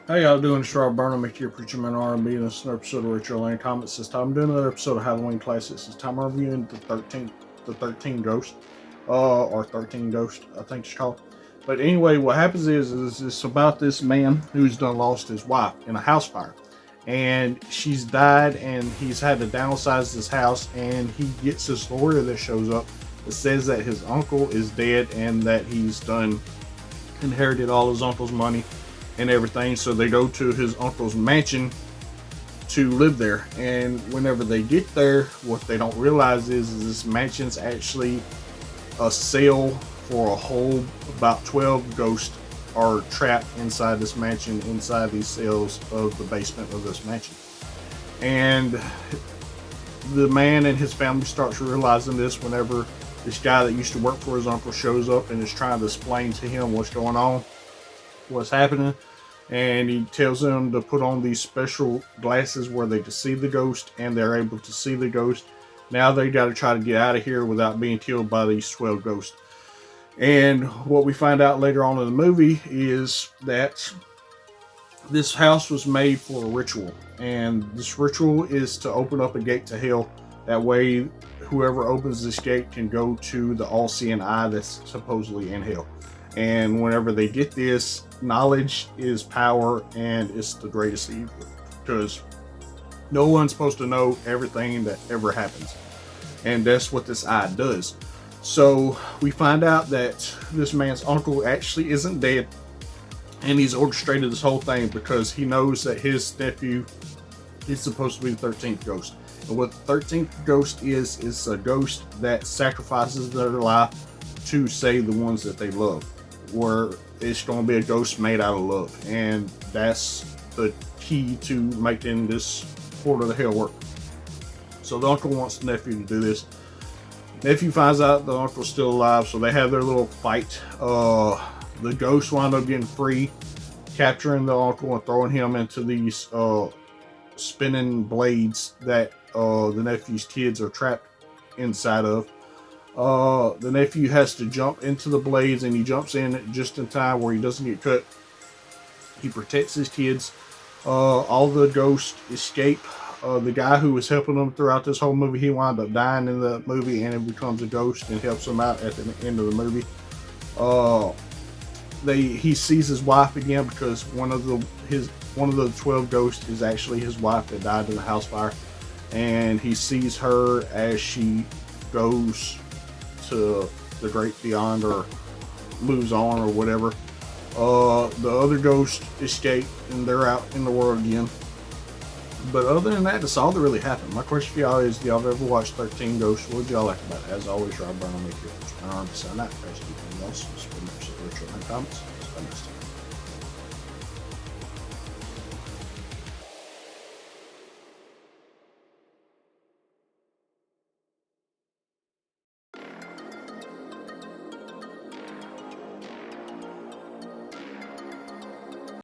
How y'all doing? It's Rob Burnham, your Preacher Man R&B, and this is another episode of Rachel Lane Comments. This time I'm doing another episode of Halloween Classics. This time I'm reviewing the 13 Ghost, or 13 Ghost, I think it's called. But anyway, what happens is it's about this man who's done lost his wife in a house fire. And she's died, and he's had to downsize his house, and he gets this lawyer that shows up that says that his uncle is dead and that he's done inherited all his uncle's money and everything. So they go to his uncle's mansion to live there. And whenever they get there, what they don't realize is this mansion's actually a cell for a whole about 12 ghosts are trapped inside this mansion, inside these cells of the basement of this mansion. And the man and his family starts realizing this whenever this guy that used to work for his uncle shows up and is trying to explain to him what's going on, what's happening. And he tells them to put on these special glasses where they can see the ghost, and they're able to see the ghost. Now they got to try to get out of here without being killed by these 12 ghosts. And what we find out later on in the movie is that this house was made for a ritual, and this ritual is to open up a gate to hell. That way, whoever opens this gate can go to the all-seeing eye that's supposedly in hell. And whenever they get this, knowledge is power, and it's the greatest evil, because no one's supposed to know everything that ever happens, and that's what this eye does. So we find out that this man's uncle actually isn't dead, and he's orchestrated this whole thing because he knows that his nephew is supposed to be the 13th ghost. And what the 13th ghost is a ghost that sacrifices their life to save the ones that they love, where it's going to be a ghost made out of love. And that's the key to making this portal to hell work. So the uncle wants the nephew to do this. Nephew finds out the uncle's still alive, so they have their little fight. The ghost wind up getting free, capturing the uncle and throwing him into these spinning blades that the nephew's kids are trapped inside of. The nephew has to jump into the blades, and he jumps in just in time where he doesn't get cut. He protects his kids. All the ghosts escape. The guy who was helping them throughout this whole movie, he wound up dying in the movie, and it becomes a ghost and helps him out at the end of the movie. He sees his wife again because one of the 12 ghosts is actually his wife that died in the house fire, and he sees her as she goes to the great beyond, or moves on, or whatever. The other ghosts escape and they're out in the world again. But other than that, that's all that really happened. My question for y'all is, do y'all ever watch 13 Ghosts? What did y'all like about it? As always, Rob Brown will make your first sign out. Thanks for keeping us. This is Rachel in comments. It's been nice.